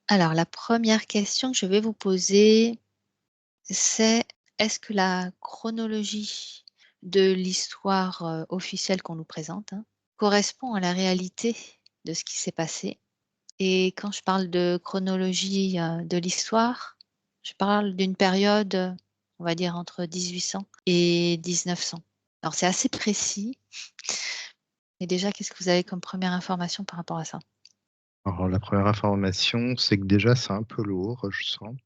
Alors la première question que je vais vous poser, c'est: est-ce que la chronologie de l'histoire, officielle qu'on nous présente, hein, correspond à la réalité de ce qui s'est passé? Et quand je parle de chronologie, de l'histoire, je parle d'une période, on va dire entre 1800 et 1900. Alors c'est assez précis. Et déjà, qu'est-ce que vous avez comme première information par rapport à ça? Alors la première information, c'est que déjà c'est un peu lourd, je sens.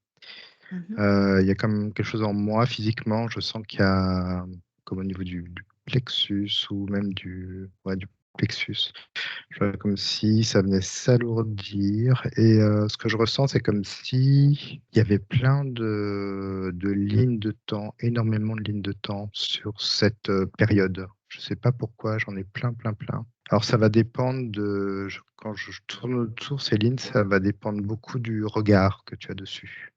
Mmh. Il y a comme quelque chose en moi physiquement, je sens qu'il y a comme au niveau du plexus ou même du plexus, je vois comme si ça venait s'alourdir et ce que je ressens, c'est comme si il y avait plein de lignes de temps, énormément de lignes de temps sur cette, période. Je sais pas pourquoi, j'en ai plein, plein, plein. Alors ça va dépendre de je quand je tourne autour ces lignes, ça va dépendre beaucoup du regard que tu as dessus.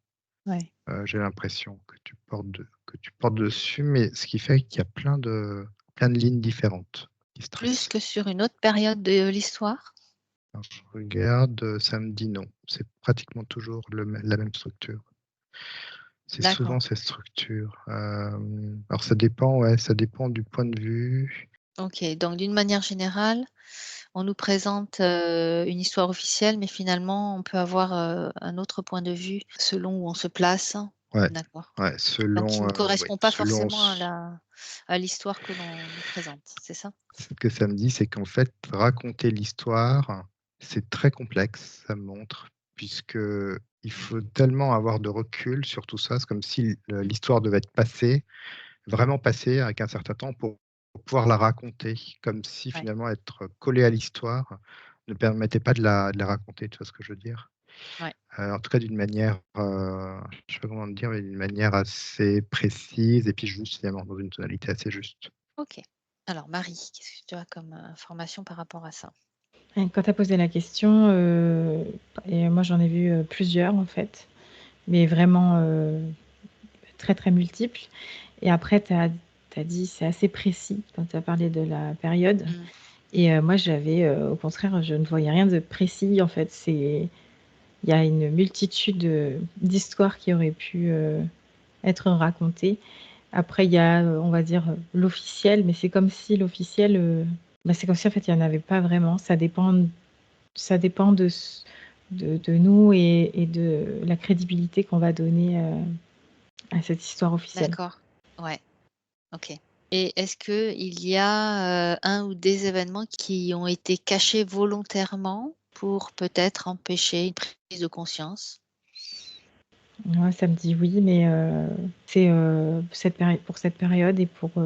Ouais. J'ai l'impression que tu portes dessus, mais ce qui fait qu'il y a plein de lignes différentes qui se Plus tracent. que sur une autre période de l'histoire? Alors je regarde, ça me dit non. C'est pratiquement toujours la même structure. C'est D'accord. souvent cette structure. Alors ça dépend, ouais, ça dépend du point de vue. OK, donc d'une manière générale, on nous présente, une histoire officielle, mais finalement, on peut avoir, un autre point de vue selon où on se place. Ouais, D'accord. ouais, Donc qui selon, ne oui, correspond pas selon forcément à l'histoire que l'on nous présente, c'est ça? ce que ça me dit, c'est qu'en fait, raconter l'histoire, c'est très complexe, ça me montre, puisque il faut tellement avoir de recul sur tout ça. C'est comme si l'histoire devait être passée, vraiment passée avec un certain temps pour pouvoir la raconter, comme si Ouais, finalement être collé à l'histoire ne permettait pas de la raconter, tu vois ce que je veux dire? ouais. En tout cas d'une manière, je sais pas comment te dire, mais d'une manière assez précise et puis juste finalement, dans une tonalité assez juste. OK. Alors Marie, qu'est-ce que tu as comme, information par rapport à ça? Et quand tu as posé la question, et moi j'en ai vu, plusieurs en fait, mais vraiment, très, très multiples et après tu as dit: «C'est assez précis» quand tu as parlé de la période Mmh. et moi j'avais, au contraire, je ne voyais rien de précis en fait. Il y a une multitude, d'histoires qui auraient pu, être racontées. Après il y a, on va dire, l'officiel, mais c'est comme si l'officiel, c'est comme si en fait il y en avait pas vraiment. Ça dépend de nous et de la crédibilité qu'on va donner, à cette histoire officielle. D'accord. Ouais, OK. Et est-ce qu'il y a, un ou des événements qui ont été cachés volontairement pour peut-être empêcher une prise de conscience? Ouais, ça me dit oui, mais c'est, pour cette période et pour, toutes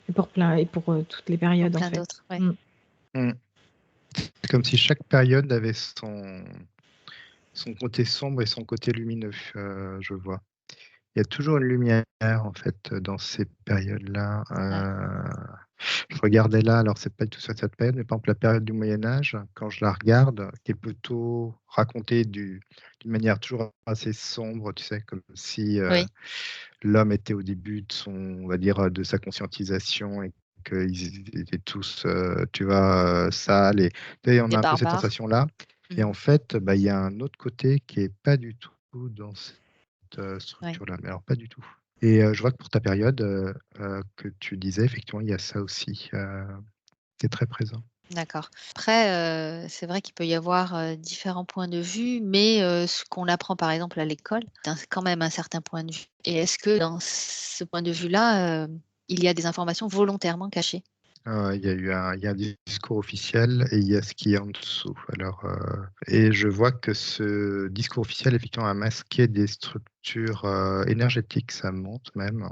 les Pour périodes en plein fait. d'autres, ouais. Mmh. Mmh. C'est comme si chaque période avait son côté sombre et son côté lumineux, je vois. Il y a toujours une lumière en fait, dans ces périodes-là. Ouais. Je regardais là, alors c'est pas du tout sur cette période, mais par exemple la période du Moyen Âge, quand je la regarde, qui est plutôt racontée d'une manière toujours assez sombre, tu sais? Comme si, Oui, l'homme était au début de son on va dire, de sa conscientisation et qu'ils étaient tous, tu vois, sales et tu sais, on des a un peu cette barbares. sensation-là et Mmh. en fait, bah, il y a un autre côté qui est pas du tout dans cette, Ouais, structure-là, mais alors pas du tout et je vois que pour ta période, que tu disais, effectivement, il y a ça aussi, c'est très présent. d'accord. Après, c'est vrai qu'il peut y avoir, différents points de vue, mais ce qu'on apprend par exemple à l'école, c'est quand même un certain point de vue. Et est-ce que dans ce point de vue-là, il y a des informations volontairement cachées? Il y a un discours officiel et il y a ce qui est en dessous. Alors, et je vois que ce discours officiel, effectivement, a masqué des structures, énergétiques, ça monte même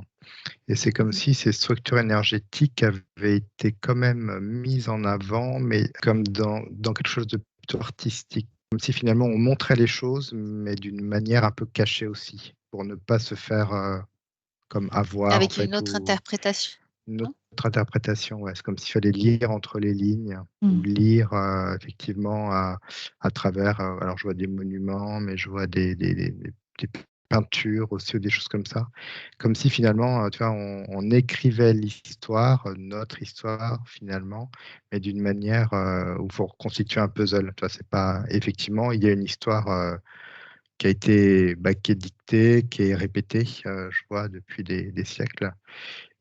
et c'est comme Mmh. si ces structures énergétiques avaient été quand même mises en avant, mais comme dans quelque chose de plutôt artistique. Comme si finalement on montrait les choses, mais d'une manière un peu cachée aussi, pour ne pas se faire, comme avoir en Avec une fait autre ou interprétation? une autre interprétation, ouais. C'est comme s'il fallait lire entre les lignes ou Mmh. lire, effectivement à travers, alors je vois des monuments, mais je vois des peintures aussi ou des choses comme ça. Comme si finalement, tu vois, on écrivait l'histoire, notre histoire finalement, mais d'une manière, où il faut reconstituer un puzzle, tu vois? C'est pas effectivement, il y a une histoire, qui a été, qui est dictée, qui est répétée, je vois, depuis des siècles.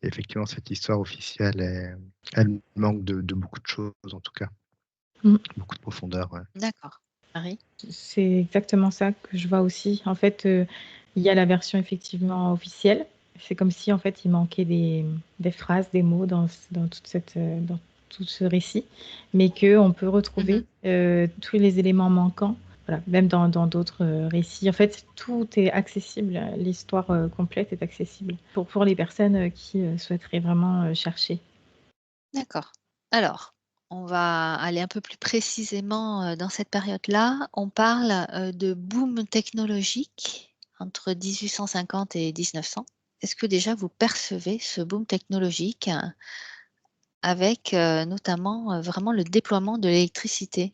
Et effectivement, cette histoire officielle, elle manque de beaucoup de choses, en tout cas. Mm. Beaucoup de profondeur, ouais. D'accord. Marie? C'est exactement ça que je vois aussi. En fait, il y a la version effectivement officielle. C'est comme si en fait il manquait des phrases, des mots dans dans tout ce récit, mais qu'on peut retrouver tous les éléments manquants. Voilà, même dans d'autres récits. En fait, tout est accessible. L'histoire complète est accessible pour les personnes qui souhaiteraient vraiment chercher. D'accord. Alors, on va aller un peu plus précisément, dans cette période-là. On parle, de boom technologique entre 1850 et 1900. Est-ce que déjà vous percevez ce boom technologique avec, notamment, vraiment le déploiement de l'électricité?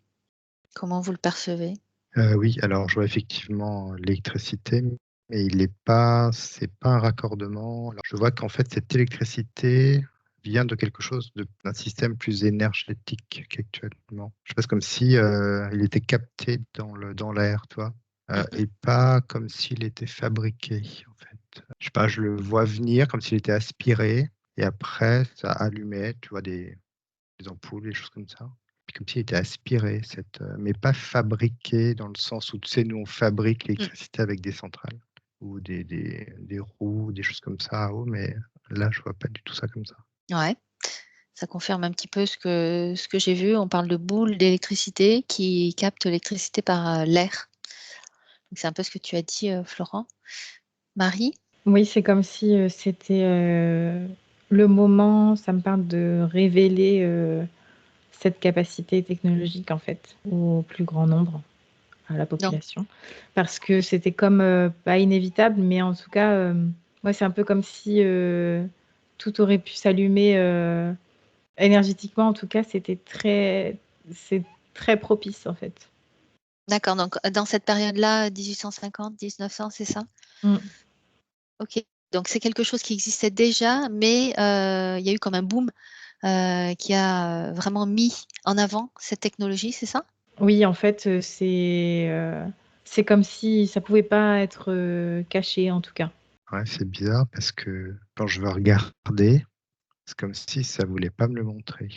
Comment vous le percevez? Oui, alors je vois effectivement l'électricité, mais c'est pas un raccordement. Alors, je vois qu'en fait, cette électricité vient de quelque chose d'un système plus énergétique qu'actuellement. Je sais pas, c'est comme si il était capté dans l'air, tu vois, Mmh. et pas comme s'il était fabriqué, en fait. Je sais pas, je le vois venir comme s'il était aspiré, et après, ça allumait, tu vois, des ampoules, des choses comme ça. Puis comme s'il était aspiré, mais pas fabriqué dans le sens où, tu sais, nous, on fabrique Mmh. l'électricité avec des centrales ou des roues, des choses comme ça à eau, mais là, je vois pas du tout ça comme ça. Ouais, ça confirme un petit peu ce que j'ai vu. On parle de boules d'électricité qui captent l'électricité par, l'air. Donc c'est un peu ce que tu as dit, Florent. Marie? Oui, c'est comme si c'était le moment, ça me parle de révéler cette capacité technologique en fait au plus grand nombre, à la Donc population. Parce que c'était comme, pas inévitable, mais en tout cas, ouais, c'est un peu comme si tout aurait pu s'allumer énergétiquement. En tout cas, c'est très propice en fait. d'accord, donc dans cette période-là, 1850-1900, c'est ça? Mm. OK. Donc c'est quelque chose qui existait déjà, mais il y a eu comme un boom, qui a, vraiment mis en avant cette technologie, c'est ça? Oui, en fait, c'est comme si ça pouvait pas être caché en tout cas. Ouais, c'est bizarre parce que quand je veux regarder, c'est comme si ça voulait pas me le montrer.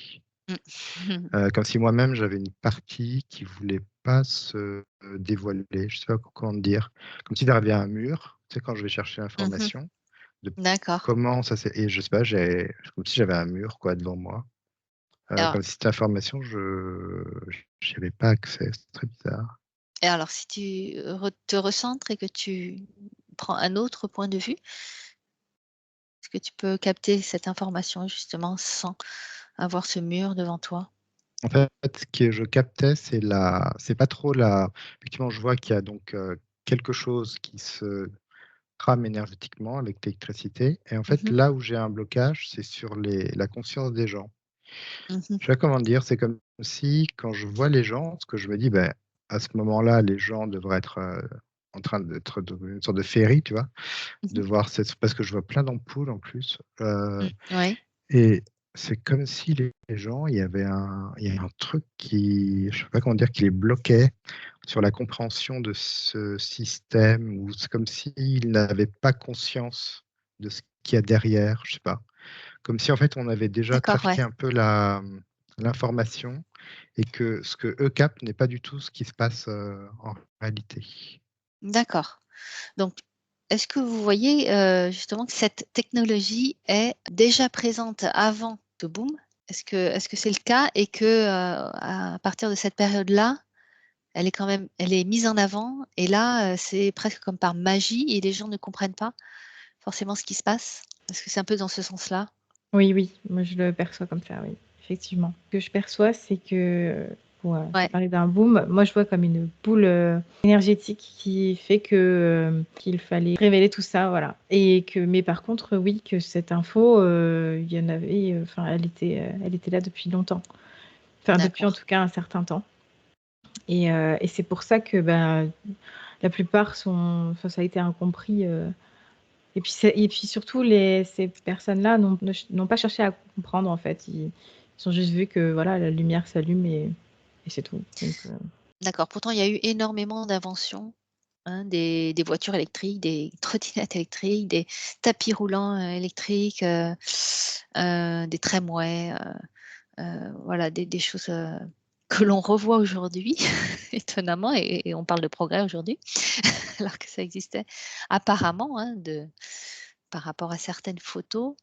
Mmh. Comme si moi-même, j'avais une partie qui voulait pas se dévoiler. Je sais pas comment te dire. Comme si tu arrivais à un mur, tu sais, quand je vais chercher Mmh. l'information, de D'accord. comment ça s'est et je sais pas, comme si j'avais un mur, quoi, devant moi. Alors Comme si cette information, j'y avais pas accès. C'est très bizarre. et alors si tu te recentres et que tu prends un autre point de vue, est-ce que tu peux capter cette information justement sans avoir ce mur devant toi? En fait, ce que je captais, c'est pas trop la effectivement, je vois qu'il y a donc, quelque chose qui se crame énergétiquement avec l'électricité, et en fait, Mmh. là où j'ai un blocage, c'est sur la conscience des gens. Mmh. Je sais pas comment dire, c'est comme si quand je vois les gens, ce que je me dis, ben, à ce moment-là, les gens devraient être, en train d'être dans une sorte de féerie, tu vois? Mmh. De voir cette parce que je vois plein d'ampoules en plus, Mmh. Ouais. et c'est comme si les gens, il y avait un truc qui, je sais pas comment dire, qui les bloquait sur la compréhension de ce système, ou c'est comme s'ils n'avaient pas conscience de ce qu'il y a derrière, je sais pas. Comme si en fait on avait déjà D'accord, ouais. trafiqué un peu l'information, et que ce que eux captent n'est pas du tout ce qui se passe, en réalité. D'accord. Donc, est-ce que vous voyez, justement que cette technologie est déjà présente avant ce boom? Est-ce que c'est le cas et que, à partir de cette période-là, elle est mise en avant et là, c'est presque comme par magie et les gens ne comprennent pas forcément ce qui se passe? Est-ce que c'est un peu dans ce sens-là? Oui, oui, moi je le perçois comme ça, oui, effectivement. Ce que je perçois, c'est que, pour, Ouais, parler d'un boom, moi je vois comme une boule, énergétique qui fait que, qu'il fallait révéler tout ça, voilà. Et que mais par contre, oui, que cette info, il y en avait, enfin elle était là depuis longtemps. Enfin depuis en d'accord. tout cas un certain temps. Et c'est pour ça que, ben, la plupart sont enfin ça a été incompris, et puis surtout ces personnes-là n'ont pas cherché à comprendre en fait. Ils ont juste vu que voilà, la lumière s'allume et c'est tout. Donc D'accord. Pourtant, il y a eu énormément d'inventions, hein, des voitures électriques, des trottinettes électriques, des tapis roulants, électriques, des tramways, voilà des choses, que l'on revoit aujourd'hui étonnamment et on parle de progrès aujourd'hui alors que ça existait apparemment, hein, par rapport à certaines photos.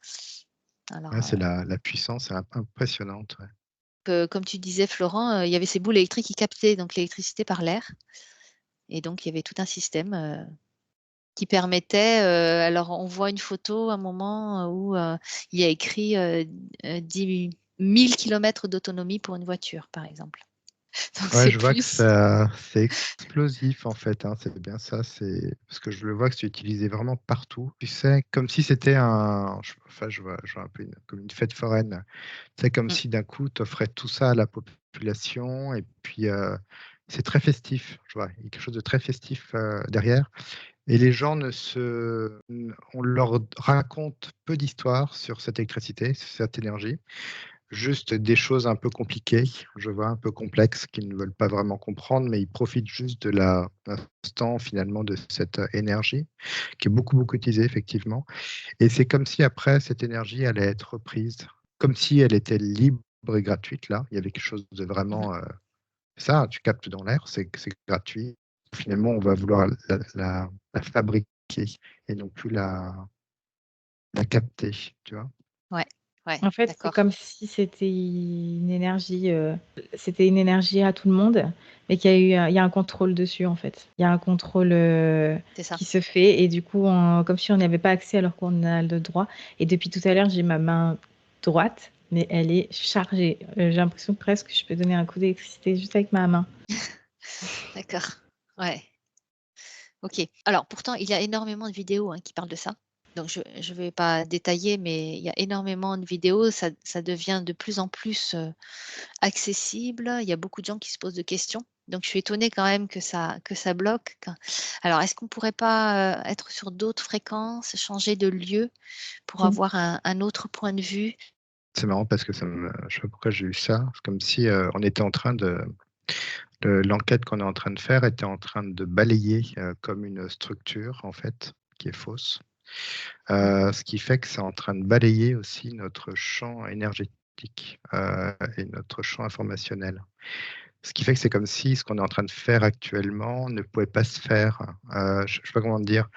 Alors, Ouais, c'est la puissance est impressionnante, ouais. comme tu disais Florent, il y avait ces boules électriques qui captaient donc l'électricité par l'air et donc il y avait tout un système, qui permettait, alors on voit une photo à un moment, où, il y a écrit, 10 000 kilomètres d'autonomie pour une voiture, par exemple. Donc Ouais, c'est je vois que plus. ça c'est explosif en fait, hein, c'est bien ça, c'est parce que je le vois que c'est utilisé vraiment partout. Tu sais, comme si c'était je vois un peu comme une fête foraine. C'est comme Mmh, si d'un coup, tu offrais tout ça à la population et puis, c'est très festif, je vois. Il y a quelque chose de très festif, derrière et les gens ne se n on leur raconte peu d'histoires sur cette électricité, sur cette énergie. Juste des choses un peu compliquées, je vois, un peu complexes, qu'ils ne veulent pas vraiment comprendre, mais ils profitent juste de l'instant finalement de cette, énergie qui est beaucoup, beaucoup utilisée effectivement et c'est comme si après cette énergie allait être reprise, comme si elle était libre et gratuite là. Il y avait quelque chose de mmh. vraiment, ça, tu captes dans l'air, c'est gratuit. Finalement, on va vouloir la fabriquer et non plus la capter, tu vois? Ouais, ouais, En fait, c'est d'accord. comme si c'était une énergie à tout le monde, mais qu'il y a un contrôle dessus, en fait. Il y a un contrôle, C'est ça. qui se fait et du coup, comme si on n'avait pas accès alors qu'on a le droit et depuis tout à l'heure, j'ai ma main droite, mais elle est chargée. J'ai l'impression presque que je peux donner un coup d'électricité juste avec ma main. D'accord. Ouais, OK. Alors pourtant, il y a énormément de vidéos, hein, qui parlent de ça. Donc je vais pas détailler, mais il y a énormément de vidéos. Ça devient de plus en plus, accessible. Il y a beaucoup de gens qui se posent de questions. Donc je suis étonnée quand même que ça bloque. Alors est-ce qu'on pourrait pas, être sur d'autres fréquences, changer de lieu pour Si. avoir un autre point de vue? C'est marrant parce que je sais pas pourquoi j'ai eu ça. C'est comme si, on était en train l'enquête qu'on est en train de faire était en train de balayer, comme une structure en fait, qui est fausse. Mmh. Ce qui fait que c'est en train de balayer aussi notre champ énergétique, et notre champ informationnel. Ce qui fait que c'est comme si ce qu'on est en train de faire actuellement ne pouvait pas se faire, je sais pas comment dire,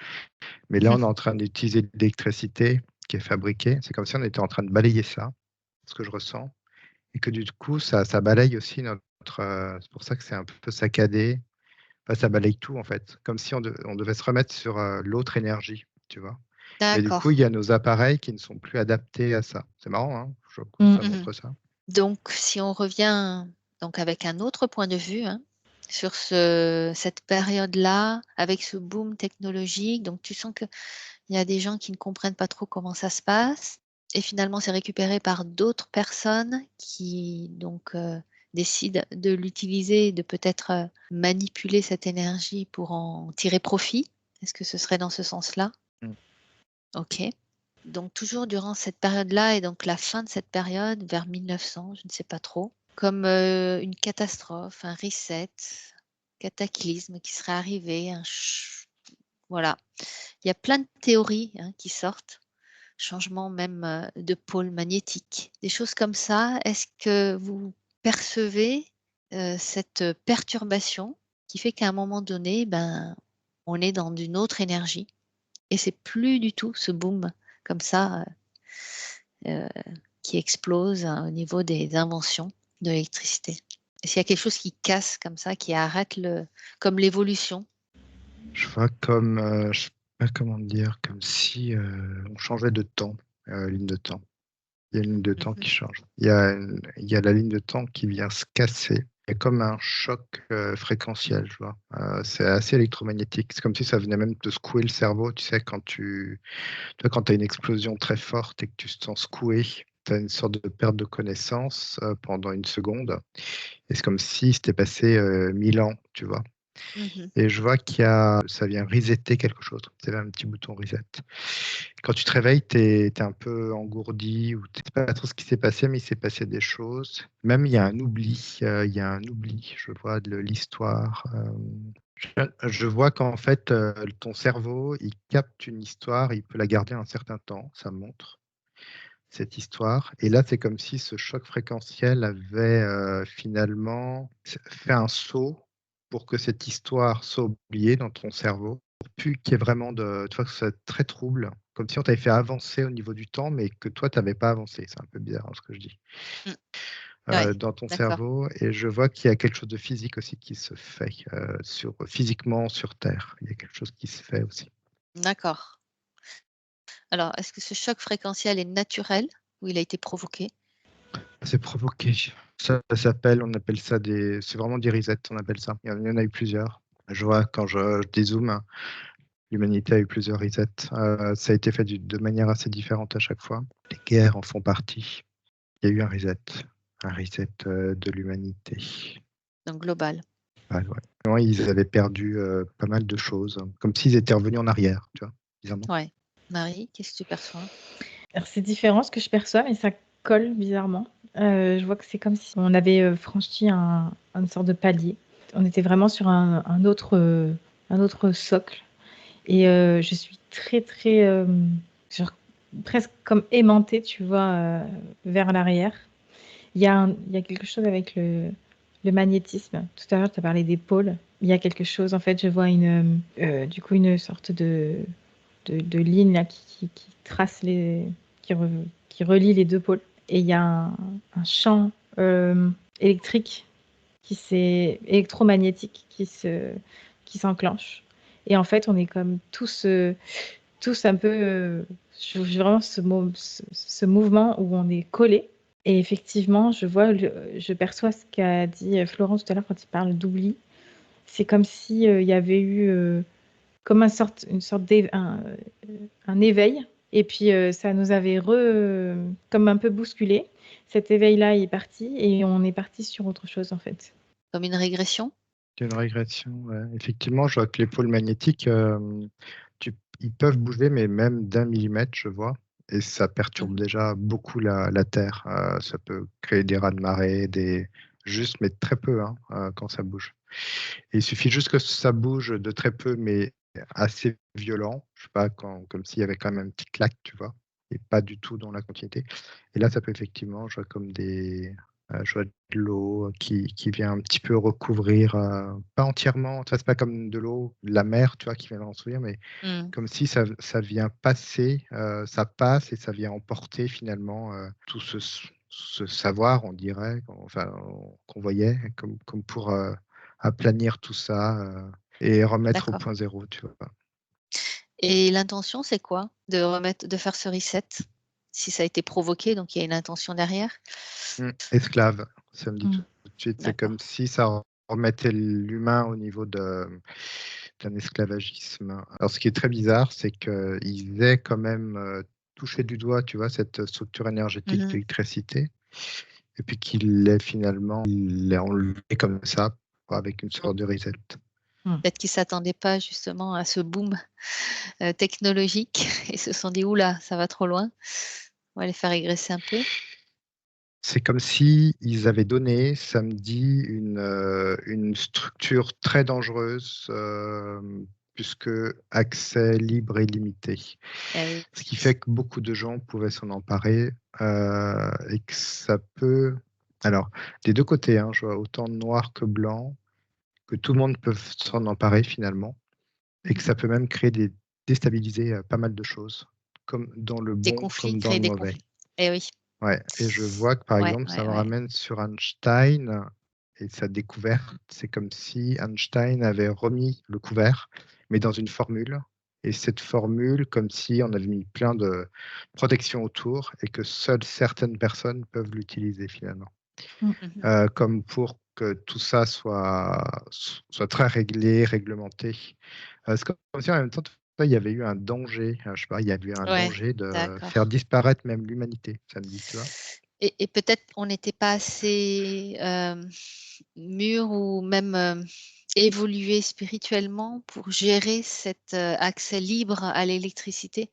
mais là, on est en train d'utiliser de l'électricité qui est fabriquée. C'est comme si on était en train de balayer ça, ce que je ressens et que du coup, ça balaye aussi notre, c'est pour ça que c'est un peu saccadé. Enfin, ça balaye tout en fait, comme si on devait se remettre sur, l'autre énergie, tu vois? Mais du coup, D'accord. il y a nos appareils qui ne sont plus adaptés à ça. C'est marrant, hein? Je trouve que Mmh. ça Mmh. montre ça. Donc si on revient donc avec un autre point de vue, hein, sur cette période-là, avec ce boom technologique, donc tu sens qu'il y a des gens qui ne comprennent pas trop comment ça se passe et finalement c'est récupéré par d'autres personnes qui donc, décident de l'utiliser, de peut-être, manipuler cette énergie pour en tirer profit. Est-ce que ce serait dans ce sens-là? Mmh. OK. Donc toujours durant cette période-là et donc la fin de cette période vers 1900, je ne sais pas trop, comme, une catastrophe, un reset, cataclysme qui serait arrivé, voilà. Il y a plein de théories, hein, qui sortent, changement même, de pôle magnétique, des choses comme ça. Est-ce que vous percevez, cette perturbation qui fait qu'à un moment donné, ben, on est dans une autre énergie et c'est plus du tout ce boom comme ça, heu, qui explose, hein, au niveau des inventions de l'électricité. Est-ce qu'il y a quelque chose qui casse comme ça, qui arrête comme l'évolution? Je vois comme, je sais pas comment dire, comme si, on changeait de temps, ligne de temps. Il y a une ligne de temps Mmh. qui change. Il y a la ligne de temps qui vient se casser. Il y a comme un choc, fréquentiel, je vois? C'est assez électromagnétique. C'est comme si ça venait même te secouer le cerveau, tu sais, tu vois, quand tu as une explosion très forte et que tu te sens secoué, tu as une sorte de perte de connaissance, pendant une seconde et c'est comme si c'était passé, 1000 ans, tu vois? Mmh. Et je vois ça vient resetter quelque chose. Tu sais, un petit bouton reset. Quand tu te réveilles, tu es un peu engourdi ou tu sais pas trop ce qui s'est passé, mais il s'est passé des choses. Même il y a un oubli, je vois de l'histoire, Je vois qu'en fait, ton cerveau, il capte une histoire, il peut la garder un certain temps, ça montre cette histoire. Et là, c'est comme si ce choc fréquentiel avait finalement fait un saut pour que cette histoire soit oubliée dans ton cerveau, pour plus qu'il y ait vraiment tu vois, que ce soit très trouble, comme si on t'avait fait avancer au niveau du temps, mais que toi, tu n'avais pas avancé. C'est un peu bizarre ce que je dis. Mmh. Ouais, Dans ton d'accord, cerveau, et je vois qu'il y a quelque chose de physique aussi qui se fait physiquement sur Terre. Il y a quelque chose qui se fait aussi. d'accord. Alors, est-ce que ce choc fréquentiel est naturel ou il a été provoqué? C'est provoqué. On appelle ça c'est vraiment des resets, on appelle ça. Il y en a eu plusieurs. Je vois quand je dézoome, l'humanité a eu plusieurs resets. Ça a été fait de manière assez différente à chaque fois. Les guerres en font partie. Il y a eu un reset de l'humanité. Donc global. Ouais, ouais. Ouais, ils avaient perdu pas mal de choses, comme s'ils étaient revenus en arrière, tu vois, bizarrement. Ouais. Marie, qu'est-ce que tu perçois? Alors c'est différent ce que je perçois, mais ça colle bizarrement. Je vois que c'est comme si on avait, franchi une sorte de palier. On était vraiment sur un autre socle et je suis très, très, genre presque comme aimantée, tu vois, vers l'arrière. Il y a quelque chose avec le magnétisme. Tout à l'heure, tu as parlé des pôles. Il y a quelque chose, en fait, je vois du coup, une sorte de ligne là qui trace qui, re- qui relie les deux pôles. Et il y a un champ électrique électromagnétique qui s'enclenche. Et en fait, on est comme tous un peu, j'ai vraiment ce mouvement où on est collé. Et effectivement, je perçois ce qu'a dit Florent tout à l'heure quand il parle d'oubli. C'est comme si il y avait eu comme une sorte un éveil. Et puis ça nous avait comme un peu bousculé. Cet éveil-là est parti et on est parti sur autre chose en fait. Comme une régression? C'est une régression, ouais. Effectivement, je vois que les pôles magnétiques, ils peuvent bouger, mais même d'1 millimètre, je vois. Et ça perturbe Mmh. déjà beaucoup la Terre. Ça peut créer des raz-de-marée, juste, mais très peu hein, quand ça bouge. Et il suffit juste que ça bouge de très peu, mais assez violent. Je sais pas, comme s'il y avait quand même un petit claque, tu vois, et pas du tout dans la continuité. Et là, ça peut effectivement, je vois comme je vois de l'eau qui vient un petit peu recouvrir, pas entièrement, tu vois, c'est pas comme de l'eau, de la mer, tu vois, qui vient recouvrir, mais Mmh. comme si ça vient passer, ça passe et ça vient emporter finalement tout ce savoir, on dirait, enfin, qu'on voyait, comme pour aplanir tout ça et remettre au D'accord. point zéro, tu vois. Et l'intention, c'est quoi? De faire ce reset? Si ça a été provoqué, donc il y a une intention derrière? Esclave, ça me dit Mm. tout de suite. C'est comme D'accord. si ça remettait l'humain au niveau d'un esclavagisme. Alors, ce qui est très bizarre, c'est qu'ils aient quand même touché du doigt, tu vois, cette structure énergétique de Mmh. l'électricité, et puis il l'ait enlevé comme ça, avec une Mmh. sorte de reset. Mm. Peut-être qu'ils s'attendaient pas justement à ce boom, technologique et se sont dit: «Ouh là, ça va trop loin, on va les faire régresser un peu». C'est comme si ils avaient donné samedi une structure très dangereuse, puisque accès libre et limité. Eh oui. Ce qui fait que beaucoup de gens pouvaient s'en emparer, et que ça peut alors des 2 côtés, hein, je vois autant noir que blanc, que tout le monde peut s'en emparer finalement, et que Mmh. ça peut même déstabiliser, pas mal de choses, comme dans le Des bon conflits, comme dans créer le des mauvais. conflits. Eh oui. Ouais, et je vois que, par Ouais, exemple, ça ouais, me ouais. ramène sur Einstein et sa découverte. C'est comme si Einstein avait remis le couvert, mais dans une formule, et cette formule, comme si on avait mis plein de protections autour et que seules certaines personnes peuvent l'utiliser finalement. Mm. Mmh. Comme pour que tout ça soit très réglé, réglementé. C'est comme si en même temps, tu vois, il y avait eu un danger, je sais pas, il y avait eu un Ouais, danger de faire d'accord. disparaître même l'humanité, ça me dit, tu vois? Et peut-être on n'était pas assez, mûrs ou même, évolués spirituellement pour gérer cet, accès libre à l'électricité?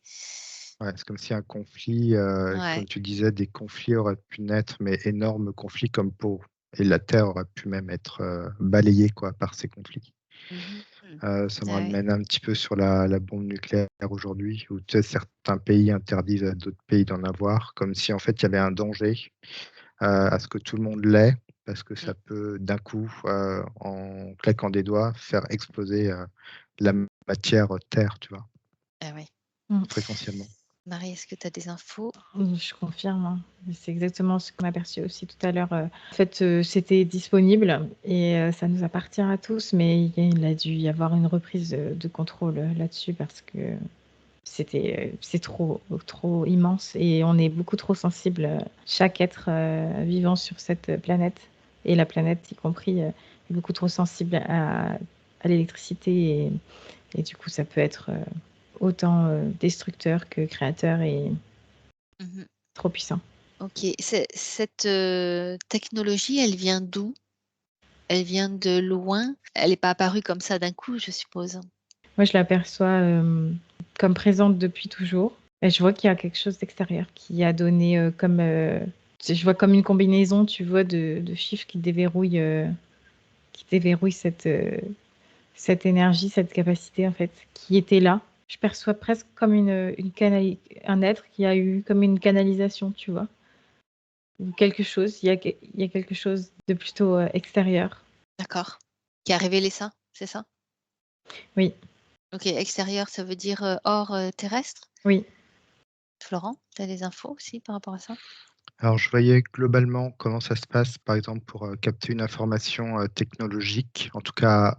Ouais, c'est comme si un conflit, comme Ouais. tu disais, des conflits auraient pu naître, mais énormes conflits comme et la Terre aurait pu même être, balayée quoi par ces conflits. Mmh. Ça me Ah oui. ramène un petit peu sur la bombe nucléaire aujourd'hui, où tu sais, certains pays interdisent à d'autres pays d'en avoir, comme si en fait il y avait un danger à ce que tout le monde l'ait, parce que Mmh. ça peut d'un coup, en claquant des doigts, faire exploser la matière terre, tu vois, Ah oui. Mmh. fréquentiellement. Marie, est-ce que tu as des infos? Je confirme, hein. C'est exactement ce qu'on a perçu aussi tout à l'heure. En fait, c'était disponible et ça nous appartient à tous, mais il a dû y avoir une reprise de contrôle là-dessus parce que c'est trop immense et on est beaucoup trop sensible, chaque être vivant sur cette planète et la planète y compris, est beaucoup trop sensible à l'électricité et du coup, ça peut être autant destructeur que créateur et Mmh. trop puissant. OK. Cette, technologie, elle vient d'où? Elle vient de loin? Elle n'est pas apparue comme ça d'un coup, je suppose? Moi, je l'aperçois comme présente depuis toujours et je vois qu'il y a quelque chose d'extérieur qui a donné comme. Je vois comme une combinaison, tu vois, de chiffres qui déverrouillent cette énergie, cette capacité, en fait, qui était là. Je perçois presque comme un être qui a eu comme une canalisation, tu vois, ou quelque chose. Il y a quelque chose de plutôt extérieur. D'accord. Qui a révélé ça, c'est ça? Oui, OK, extérieur, ça veut dire, hors, terrestre? oui. Florent, tu as des infos aussi par rapport à ça? Alors je voyais globalement comment ça se passe, par exemple, pour capter une information technologique, en tout cas.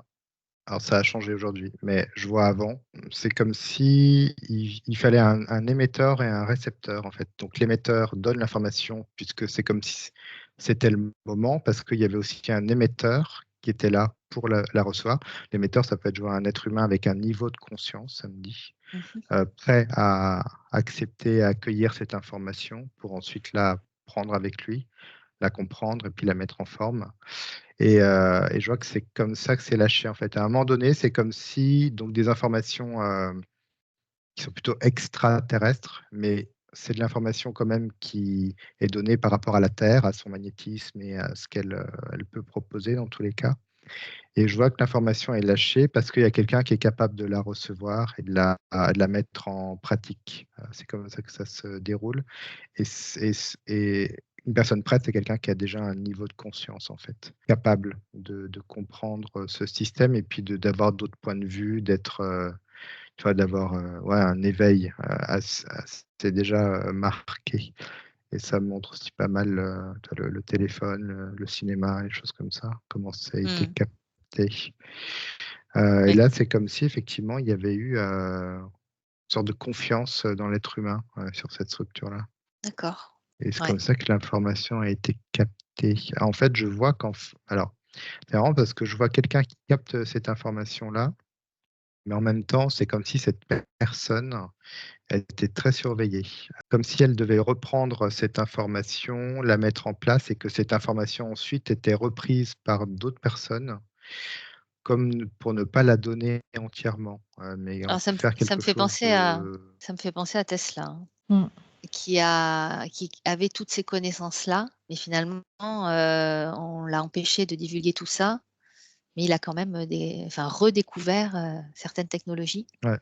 Alors ça a changé aujourd'hui, mais je vois avant, c'est comme si il fallait un émetteur et un récepteur, en fait. Donc l'émetteur donne l'information puisque c'est comme si c'était le moment, parce qu'il y avait aussi un émetteur qui était là pour la recevoir. L'émetteur, ça peut être jouer un être humain avec un niveau de conscience, ça me dit, Mmh. prêt à accepter, à accueillir cette information pour ensuite la prendre avec lui, la comprendre et puis la mettre en forme. Et je vois que c'est comme ça que c'est lâché, en fait. À un moment donné, c'est comme si donc des informations, qui sont plutôt extraterrestres, mais c'est de l'information quand même qui est donnée par rapport à la Terre, à son magnétisme et à ce elle peut proposer dans tous les cas. Et je vois que l'information est lâchée parce qu'il y a quelqu'un qui est capable de la recevoir et de la mettre en pratique. C'est comme ça que ça se déroule. Et une personne prête, c'est quelqu'un qui a déjà un niveau de conscience, en fait, capable de comprendre ce système et puis d'avoir d'autres points de vue, d'être, tu vois, d'avoir ouais, un éveil c'est déjà marqué. Et ça montre aussi pas mal tu vois, le téléphone, le cinéma, les choses comme ça, comment ça a été Mmh. capté. Et Oui, là, c'est comme si effectivement il y avait eu une sorte de confiance dans l'être humain sur cette structure-là. d'accord. Et c'est Ouais. comme ça que l'information a été captée. En fait, je vois alors, c'est marrant parce que je vois quelqu'un qui capte cette information-là, mais en même temps, c'est comme si cette personne elle était très surveillée. Comme si elle devait reprendre cette information, la mettre en place et que cette information ensuite était reprise par d'autres personnes, comme pour ne pas la donner entièrement, mais en Alors faire ça me quelque fait chose penser à de. ça me fait penser à Tesla, hein, Mmh. qui avait toutes ces connaissances-là, mais finalement, on l'a empêché de divulguer tout ça, mais il a quand même, redécouvert, certaines technologies. Ouais,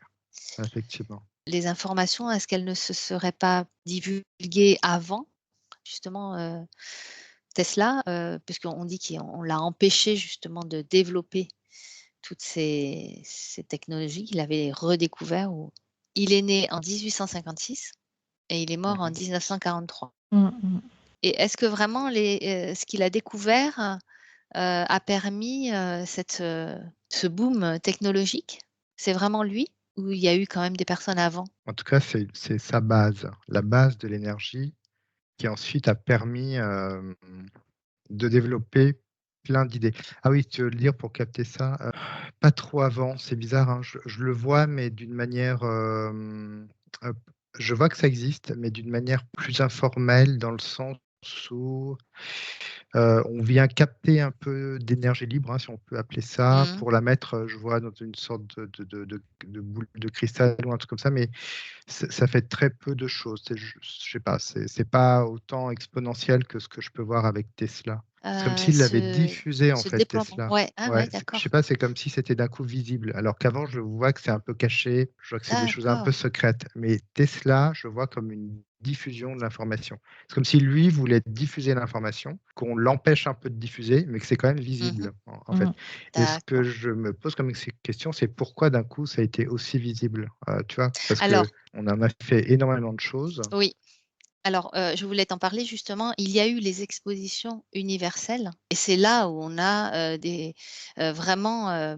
effectivement. Les informations, est-ce qu'elles ne se seraient pas divulguées avant, justement, Tesla? Puisqu'on dit qu'on l'a empêché justement de développer toutes ces technologies qu'il avait redécouvert ou il est né en 1856 et il est mort en Mmh. 1943 Mmh mh. et est-ce que vraiment ce qu'il a découvert, a permis, ce boom technologique? C'est vraiment lui ou il y a eu quand même des personnes avant? En tout cas, c'est sa base, la base de l'énergie qui ensuite a permis, de développer plein d'idées. Ah oui, tu veux le dire pour capter ça? Pas trop avant, c'est bizarre, hein, je le vois, mais d'une manière, hop, je vois que ça existe, mais d'une manière plus informelle dans le sens où, on vient capter un peu d'énergie libre, hein, si on peut appeler ça, Mmh. pour la mettre, je vois dans une sorte de boule de cristal ou un truc comme ça, mais ça fait très peu de choses. Je sais pas, c'est pas autant exponentiel que ce que je peux voir avec Tesla. C'est comme s'il l'avait diffusé, en ce fait, déploiement. Tesla. Ouais, ah ouais, Ouais, je sais d'accord. pas, c'est comme si c'était d'un coup visible. Alors qu'avant, je vois que c'est un peu caché, je vois que c'est des choses un peu D'accord. secrètes. Mais Tesla, je vois comme une diffusion de l'information. C'est comme si lui voulait diffuser l'information, qu'on l'empêche un peu de diffuser, mais que c'est quand même Mmh. visible, en fait. Et ce que D'accord. je me pose comme question, c'est pourquoi d'un coup ça a été aussi visible, tu vois? Parce Alors qu'on en a fait énormément de choses. oui. Alors, je voulais t'en parler justement. Il y a eu les expositions universelles et c'est là où on a, vraiment,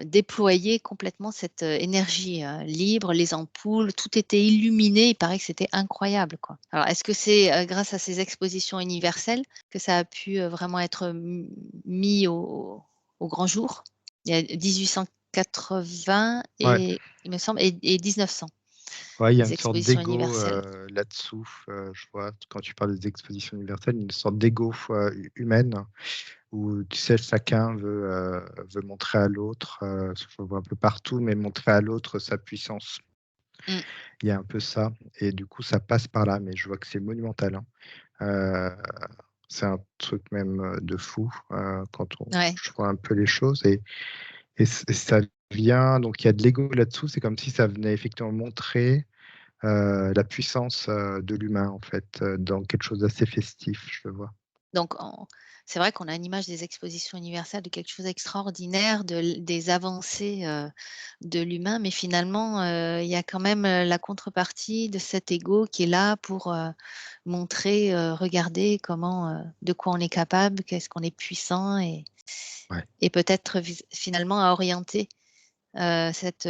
déployé complètement cette, énergie, libre, les ampoules, tout était illuminé. Il paraît que c'était incroyable, quoi. Alors est-ce que c'est, grâce à ces expositions universelles que ça a pu, vraiment être mis au grand jour? Il y a 1880 Ouais. et il me semble et 1900, Ouais, il y a les une sorte expositions d'ego, universelles. là-dessous, je vois quand tu parles des expositions universelles, une sorte d'ego, humaine où tu sais chacun veut montrer à l'autre, ça se voit un peu partout, mais montrer à l'autre sa puissance. Mmh. Il y a un peu ça et du coup ça passe par là, mais je vois que c'est monumental, hein. Heu, c'est un truc même, de fou, quand Ouais. je vois un peu les choses et ça vient donc il y a de l'ego là-dessous, c'est comme si ça venait effectivement montrer la puissance, de l'humain, en fait, dans quelque chose d'assez festif, je le vois. Donc on c'est vrai qu'on a une image des expositions universelles de quelque chose d'extraordinaire, des avancées, de l'humain, mais finalement, il y a quand même, la contrepartie de cet ego qui est là pour, montrer, regardez comment, de quoi on est capable, qu'est-ce qu'on est puissant Ouais. et peut-être finalement à orienter, cette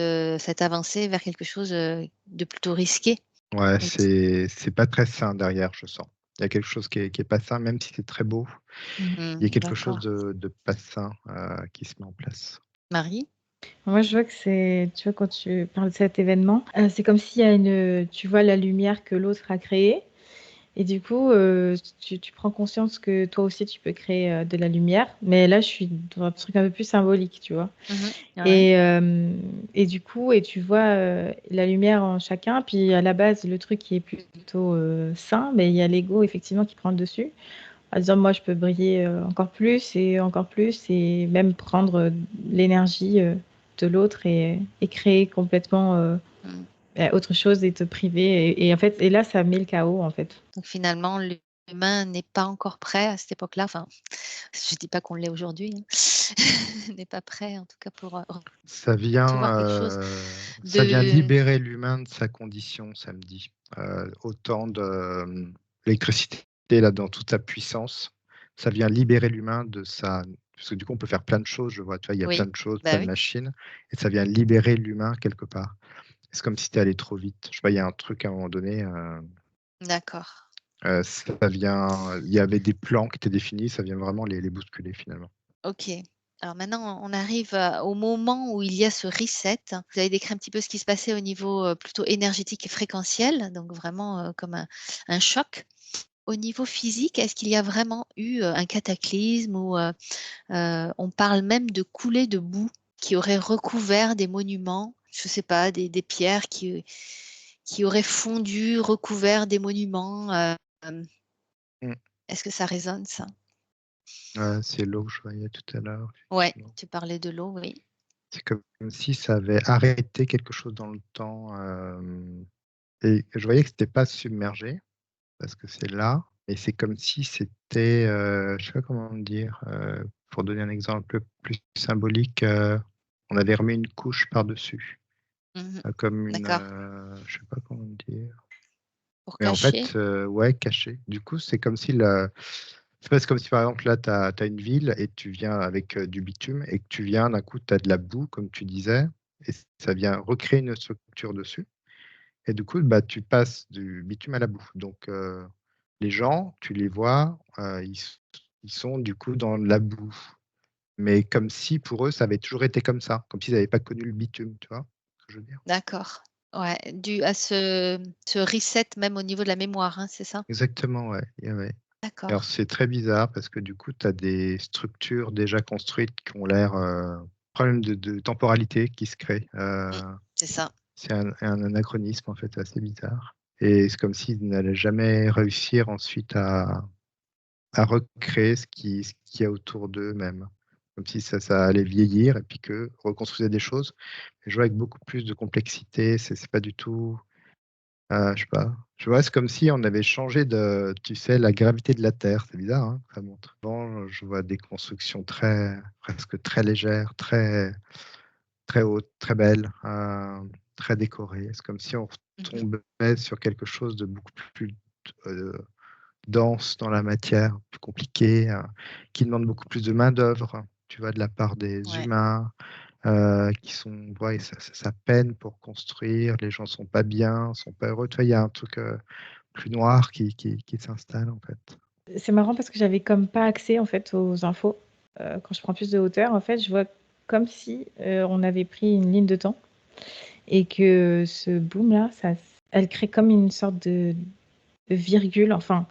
avancée vers quelque chose, de plutôt risqué. Ouais, Et c'est pas très sain derrière, je sens. Il y a quelque chose qui est pas sain, même si c'est très beau, il y a quelque chose d'accord. de pas sain, qui se met en place. Marie? Moi, je vois que c'est tu vois, quand tu parles de cet événement, c'est comme s'il y a tu vois la lumière que l'autre a créée et du coup, tu prends conscience que toi aussi tu peux créer, de la lumière. Mais là, je suis dans un truc un peu plus symbolique, tu vois? Mmh. Ouais. Et du coup tu vois, la lumière en chacun, puis à la base, le truc qui est plutôt, sain, mais il y a l'ego effectivement qui prend le dessus. En disant: «Moi, je peux briller, encore plus et même prendre, l'énergie, de l'autre et créer complètement, Mmh. autre chose et te priver» et en fait et là, ça met le chaos, en fait. Donc finalement, l'humain n'est pas encore prêt à cette époque-là, enfin, je dis pas qu'on l'est aujourd'hui, hein, n'est pas prêt en tout cas pour, recevoir quelque chose Ça vient de libérer l'humain de sa condition, ça me dit. Autant d'électricité là dans toute sa puissance, ça vient libérer l'humain de sa parce que du coup on peut faire plein de choses, je vois, tu vois? Il y a plein oui, de choses, bah plein de oui, machines et ça vient libérer l'humain quelque part. C'est comme si tu allé trop vite. Je sais pas, il y a un truc à un moment donné, d'accord, ça vient il y avait des plans qui étaient définis, ça vient vraiment les bousculer finalement. OK. Alors maintenant, on arrive, au moment où il y a ce reset. Vous avez décrit un petit peu ce qui se passait au niveau, plutôt énergétique et fréquentiel, donc vraiment, comme un choc. Au niveau physique, est-ce qu'il y a vraiment eu, un cataclysme ou on parle même de coulées de boue qui auraient recouvert des monuments, je sais pas, des pierres qui auraient fondu, recouvert des monuments, Mmh. est-ce que ça résonne ça? C'est l'eau que je voyais tout à l'heure, Ouais, effectivement. tu parlais de l'eau, oui. C'est comme si ça avait arrêté quelque chose dans le temps, et je voyais que c'était pas submergé, parce que c'est là, et c'est comme si c'était, je sais pas comment dire, pour donner un exemple plus symbolique, on avait remis une couche par-dessus, Mmh. comme une, D'accord. je sais pas comment dire. Pour Et en cacher? fait, ouais, caché. Du coup, c'est comme si le je sais pas, c'est comme si par exemple là, tu as une ville et tu viens avec, du bitume et que tu viens d'un coup, tu as de la boue comme tu disais et ça vient recréer une structure dessus et du coup, bah, tu passes du bitume à la boue. Donc les gens, tu les vois, ils sont du coup dans la boue, mais comme si pour eux, ça avait toujours été comme ça, comme s'ils n'avaient pas connu le bitume, tu vois ce que je veux dire? D'accord. Ouais, dû à ce reset même au niveau de la mémoire, hein, c'est ça? Exactement, ouais, ouais. Alors D'accord. c'est très bizarre parce que du coup, tu as des structures déjà construites qui ont l'air, problème de temporalité qui se crée, Mmh. C'est ça. c'est un anachronisme en fait assez bizarre et c'est comme s'ils n'allaient jamais réussir ensuite à à recréer ce qu'il y a autour d'eux-mêmes. Comme si ça allait vieillir et puis que reconstruisaient des choses. Mais je vois avec beaucoup plus de complexité. C'est pas du tout. Je sais pas. Je vois, c'est comme si on avait changé de, tu sais, la gravité de la Terre. C'est bizarre, hein, ça montre. Bon, je vois des constructions presque très légères, très hautes, très belles, très décorées. C'est comme si on Mhm. retombait sur quelque chose de beaucoup plus euh, dense dans la matière, plus compliqué, qui demande beaucoup plus de main-d'œuvre, tu vois, de la part des Ouais. humains, qui sont, ouais, ça peine pour construire, les gens sont pas bien, sont pas heureux. Tu vois, il y a un truc plus noir qui s'installe en fait. C'est marrant parce que j'avais comme pas accès en fait aux infos. Quand je prends plus de hauteur, en fait, je vois comme si on avait pris une ligne de temps et que ce boom là, elle crée comme une sorte de virgule. Enfin,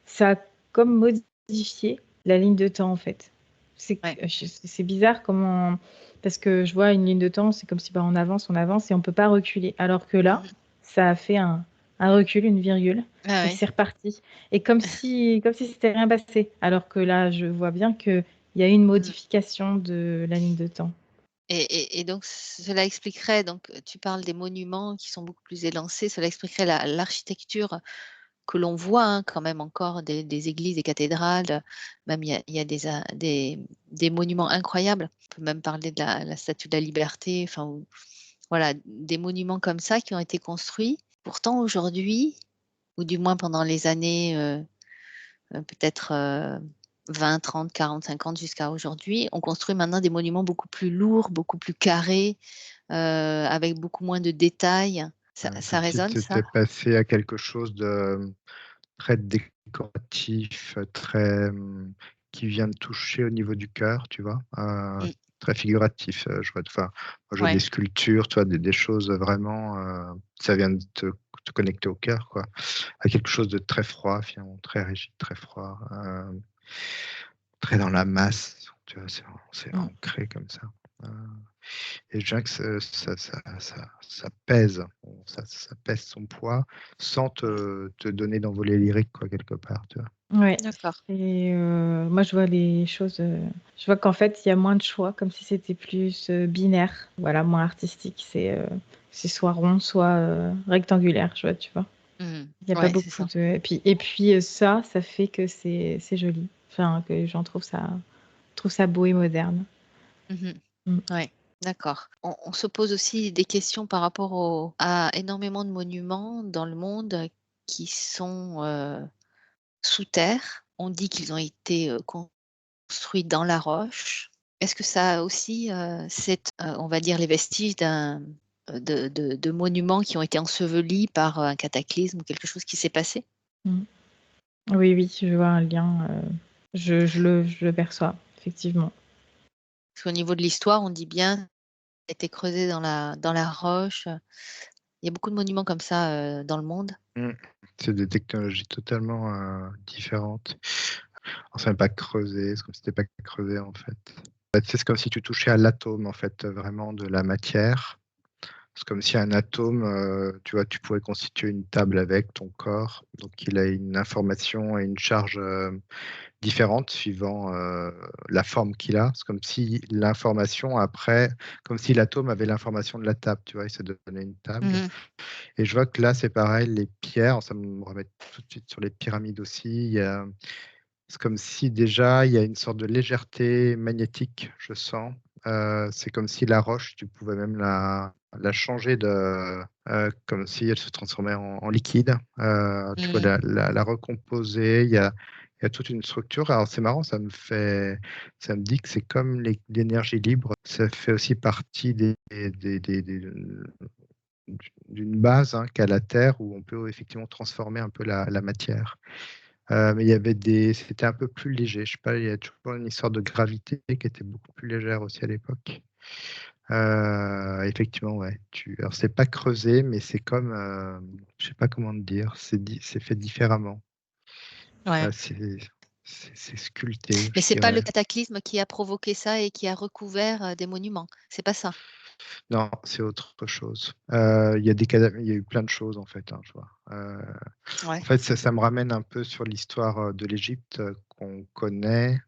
ça a comme modifié la ligne de temps en fait. Ouais. C'est bizarre comment, parce que je vois une ligne de temps, c'est comme si on avance et on peut pas reculer. Alors que là, Mhm. ça a fait un recul, une virgule, Ah et ouais. c'est reparti. Et comme si c'était rien passé. Alors que là, je vois bien qu'il y a eu une Mhm. modification de la ligne de temps. Et donc cela expliquerait, donc tu parles des monuments qui sont beaucoup plus élancés, cela expliquerait l'architecture que l'on voit, hein, quand même encore des églises, des cathédrales, même il y a des monuments incroyables. On peut même parler de la Statue de la Liberté, enfin, voilà, des monuments comme ça qui ont été construits. Pourtant aujourd'hui, ou du moins pendant les années, peut-être 20, 30, 40, 50 jusqu'à aujourd'hui, on construit maintenant des monuments beaucoup plus lourds, beaucoup plus carrés, avec beaucoup moins de détails. Ça Comme si résonne tu ça? étais passé à quelque chose de très décoratif, très qui vient de toucher au niveau du cœur, tu vois, Mmh. très figuratif. Je vois, enfin, moi, je vois des Ouais. sculptures, tu vois, des choses vraiment, ça vient de te connecter au cœur, quoi, à quelque chose de très froid, finalement, très rigide, très froid, très dans la masse. Tu vois, c'est Mmh. ancré comme ça. Euh, et je dirais que ça pèse, bon, ça pèse son poids sans te donner d'envolée lyrique, quoi, quelque part, tu vois. Ouais. D'accord. Et moi, je vois les choses. Je vois qu'en fait, il y a moins de choix, comme si c'était plus binaire. Voilà, moins artistique. C'est soit rond, soit rectangulaire, tu vois. Mmh. Il n'y a pas Ouais, c'est beaucoup ça. de. Et puis ça fait que c'est joli. Enfin, que j'en trouve ça beau et moderne. Mmh. Mm. Ouais, d'accord. On se pose aussi des questions par rapport à énormément de monuments dans le monde qui sont, sous terre. On dit qu'ils ont été, construits dans la roche. Est-ce que ça a aussi, on va dire les vestiges de monuments qui ont été ensevelis par, un cataclysme ou quelque chose qui s'est passé? Mm. Oui, oui, je vois un lien. Je le perçois, effectivement. Parce qu'au niveau de l'histoire, on dit bien, ça a été creusé dans la roche. Il y a beaucoup de monuments comme ça, dans le monde. Mmh. C'est des technologies totalement, différentes. On ne savait pas creuser, c'est comme si c'était pas creusé, en fait. En fait, c'est comme si tu touchais à l'atome, en fait, vraiment de la matière. C'est comme si un atome, tu vois, tu pourrais constituer une table avec ton corps. Donc il a une information et une charge, différente suivant, la forme qu'il a. C'est comme si l'information après comme si l'atome avait l'information de la table, tu vois? Et ça donnait une table. Mmh. Et je vois que là, c'est pareil, les pierres, ça me remet tout de suite sur les pyramides aussi. C'est comme si déjà, il y a une sorte de légèreté magnétique, je sens. C'est comme si la roche, tu pouvais même la changer comme si elle se transformait en liquide. Tu peux Mmh. la recomposer. Il y a toute une structure. Alors c'est marrant, ça me dit que c'est comme l'énergie libre. Ça fait aussi partie d'une base, hein, qu'a la Terre où on peut effectivement transformer un peu la matière. Mais il y avait c'était un peu plus léger. Je sais pas, il y a toujours une histoire de gravité qui était beaucoup plus légère aussi à l'époque. Effectivement, ouais, alors c'est pas creusé, mais c'est comme, je sais pas comment te dire, c'est fait différemment. Ouais. C'est sculpté, Mais je c'est pas le dirais. cataclysme qui a provoqué ça et qui a recouvert, des monuments? C'est pas ça? Non, c'est autre chose. Il y a eu plein de choses en fait, hein, je vois. Ouais. En fait, ça me ramène un peu sur l'histoire, de l'Égypte, qu'on connaît,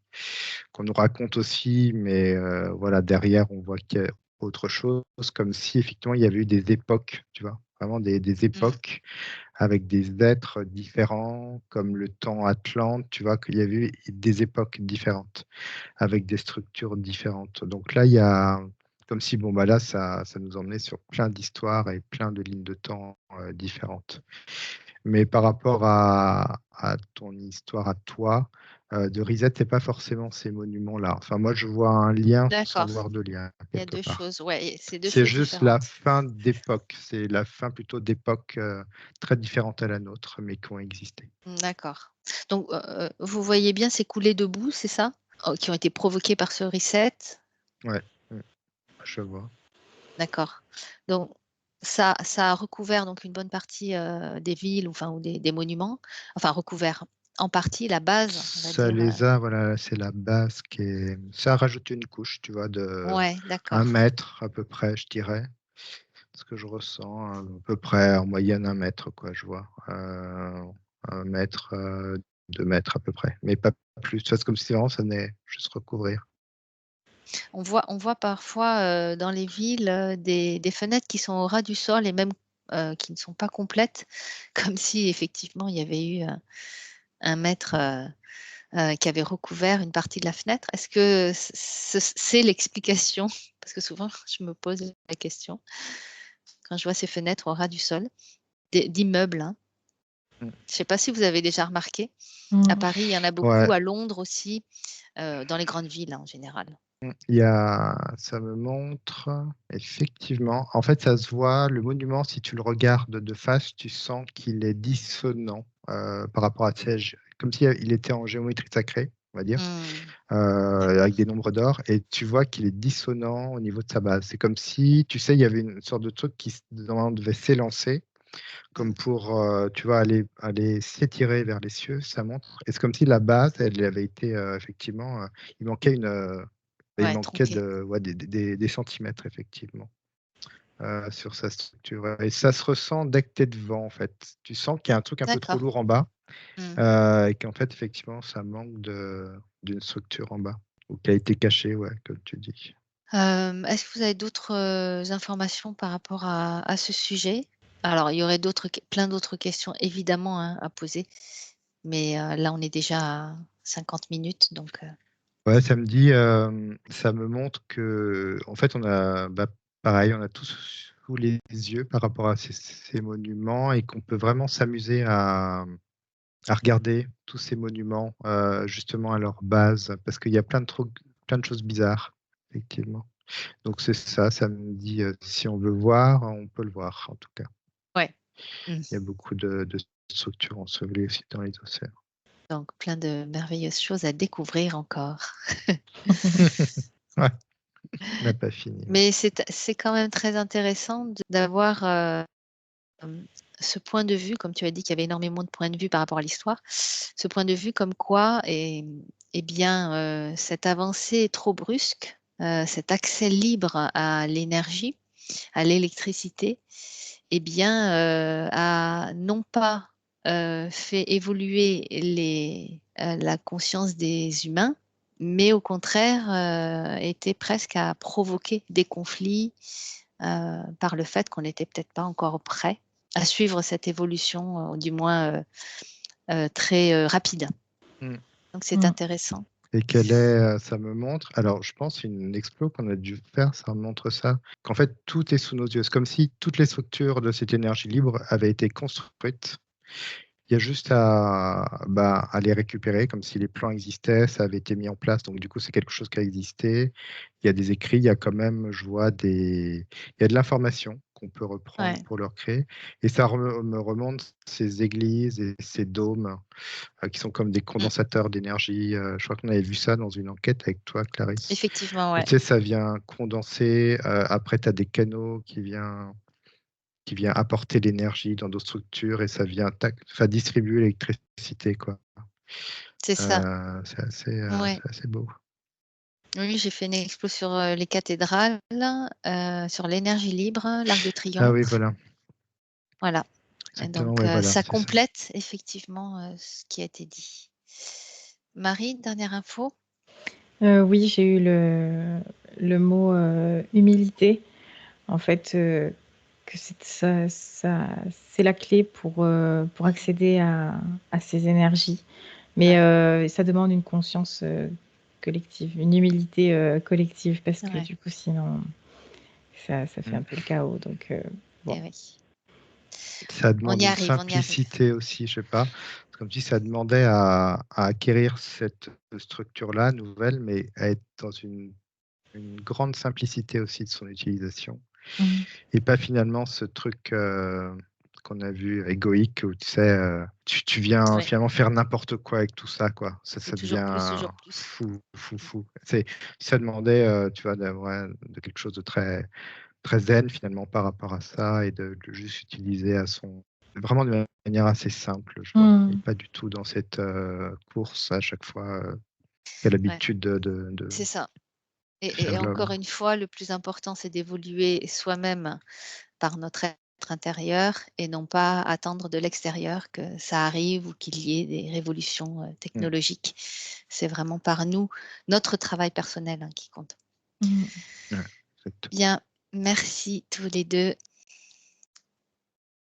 qu'on nous raconte aussi, mais voilà, derrière, on voit qu'il y a autre chose, comme si effectivement il y avait eu des époques, tu vois, vraiment des Mmh. époques avec des êtres différents, comme le temps Atlante, tu vois, qu'il y avait eu des époques différentes, avec des structures différentes. Donc là, il y a comme si, bon, bah là, ça nous emmenait sur plein d'histoires et plein de lignes de temps différentes. Mais par rapport à ton histoire à toi, de Reset, c'est pas forcément ces monuments-là. Enfin, moi, je vois un lien sans D'accord. voir de lien, Il y a quelque 2 part. choses, ouais, et c'est 2 C'est choses juste la différentes. fin d'époque. C'est la fin plutôt d'époque, très différente à la nôtre, mais qui ont existé. D'accord. Donc, vous voyez bien ces coulées de boue, c'est ça? Qui ont été provoquées par ce reset? Ouais, je vois. D'accord. Donc ça a recouvert donc une bonne partie, des villes, enfin ou des monuments, enfin recouvert en partie la base, on va Ça dire, les a, voilà, c'est la base qui est ça a rajouté une couche, tu vois, de ouais, 1 d'accord. mètre à peu près, je dirais. Ce que je ressens, à peu près en moyenne 1 mètre, quoi, je vois. 1 mètre, 2 mètres à peu près, mais pas plus. Tu vois, c'est comme si vraiment ça venait juste recouvrir. On voit parfois, dans les villes, des fenêtres qui sont au ras du sol et même, qui ne sont pas complètes, comme si effectivement il y avait eu, 1 mètre, qui avait recouvert une partie de la fenêtre. Est-ce que c'est l'explication? Parce que souvent je me pose la question quand je vois ces fenêtres au ras du sol, d'immeubles, hein. Mmh. Je ne sais pas si vous avez déjà remarqué? À Mmh. Paris, il y en a beaucoup, Ouais, à Londres aussi, dans les grandes villes, hein, en général. il y a ça me montre effectivement, en fait, ça se voit, le monument, si tu le regardes de face, tu sens qu'il est dissonant, par rapport à, tu sais, comme si, il était en géométrie sacrée, on va dire. Mmh, Avec d'accord. des nombres d'or et tu vois qu'il est dissonant au niveau de sa base. C'est comme si, tu sais, il y avait une sorte de truc qui normalement devait s'élancer comme Mmh, pour, tu vois, aller s'étirer vers les cieux, ça montre et c'est comme si la base, elle avait été, effectivement, il manquait il ouais, manquait tronqué. de ouais, des centimètres effectivement, sur sa structure, ouais et ça se ressent dès que tu es devant, en fait. Tu sens qu'il y a un truc un peu trop D'accord. lourd en bas. Mmh. Et qu'en fait, effectivement, ça manque d'une structure en bas ou qui a été cachée, ouais, comme tu dis. Est-ce que vous avez d'autres, informations par rapport à ce sujet? Alors, il y aurait plein d'autres questions évidemment, hein, à poser, mais là, on est déjà à 50 minutes, donc Ouais, ça me dit, ça me montre qu'en fait, on a, bah, pareil, on a tous sous les yeux par rapport à ces monuments et qu'on peut vraiment s'amuser à regarder tous ces monuments, justement à leur base, parce qu'il y a plein de choses bizarres, effectivement. Donc c'est ça, ça me dit, si on veut voir, on peut le voir, en tout cas. ouais. Mmh. Il y a beaucoup de structures ensevelies aussi dans les océans. Donc plein de merveilleuses choses à découvrir encore. Ouais, on n'a pas fini, ouais. Mais c'est quand même très intéressant d'avoir, ce point de vue, comme tu as dit qu'il y avait énormément de points de vue par rapport à l'histoire, ce point de vue comme quoi eh bien, cette avancée trop brusque, cet accès libre à l'énergie, à l'électricité, eh bien, a non pas, fait évoluer la conscience des humains, mais au contraire, était presque à provoquer des conflits, par le fait qu'on n'était peut-être pas encore prêt à suivre cette évolution, du moins, très, rapide. Mmh. Donc c'est Mmh. intéressant. Et ça me montre alors je pense une explo qu'on a dû faire, ça me montre ça, qu'en fait tout est sous nos yeux. C'est comme si toutes les structures de cette énergie libre avaient été construites. Il y a juste à les récupérer comme si les plans existaient, ça avait été mis en place, donc du coup, c'est quelque chose qui a existé. Il y a des écrits, il y a quand même, je vois il y a de l'information qu'on peut reprendre Ouais. pour le recréer et ça me remonte ces églises et ces dômes, qui sont comme des Mmh. condensateurs d'énergie, je crois qu'on avait vu ça dans une enquête avec toi, Clarisse. Effectivement, Et ouais. tu sais, ça vient condenser, après tu as des canaux qui vient apporter l'énergie dans d'autres structures et ça vient enfin distribuer l'électricité, quoi. C'est ça. Ouais. C'est assez beau. Oui, j'ai fait une expo sur, les cathédrales, sur l'énergie libre, l'Arc de Ah oui, Triomphe. voilà, Voilà et exactement, donc ouais, voilà, ça c'est ça. complète effectivement, ce qui a été dit. Marie, dernière info? Oui, j'ai eu le mot humilité. En fait, que c'est la clé pour accéder à ces énergies. Mais ça demande une conscience collective, une humilité collective, parce que Ouais. du coup, sinon, ça fait un peu le chaos. Donc, bon. Eh oui. Ça On demande y une arrive, on y arrive. simplicité aussi, je sais pas. C'est comme si ça demandait à acquérir cette structure-là, nouvelle, mais à être dans une grande simplicité aussi de son utilisation. Mhm. Et pas finalement ce truc qu'on a vu égoïque où tu sais, tu viens Ouais. finalement faire n'importe quoi avec tout ça, quoi. Ça C'est toujours plus, devient toujours plus. fou. Ça demandait, tu vois, d'avoir de quelque chose de très, très zen finalement par rapport à ça et de juste utiliser à son vraiment de manière assez simple, je vois. Et Mhm. pas du tout dans cette course à chaque fois qu'a Ouais, l'habitude c'est ça. de Et faire encore l'homme. une fois, le plus important, c'est d'évoluer soi-même par notre être intérieur et non pas attendre de l'extérieur que ça arrive ou qu'il y ait des révolutions Mm. technologiques. C'est vraiment par nous, notre travail personnel qui compte. Mhm. Ouais, exactement. Bien, merci tous les deux.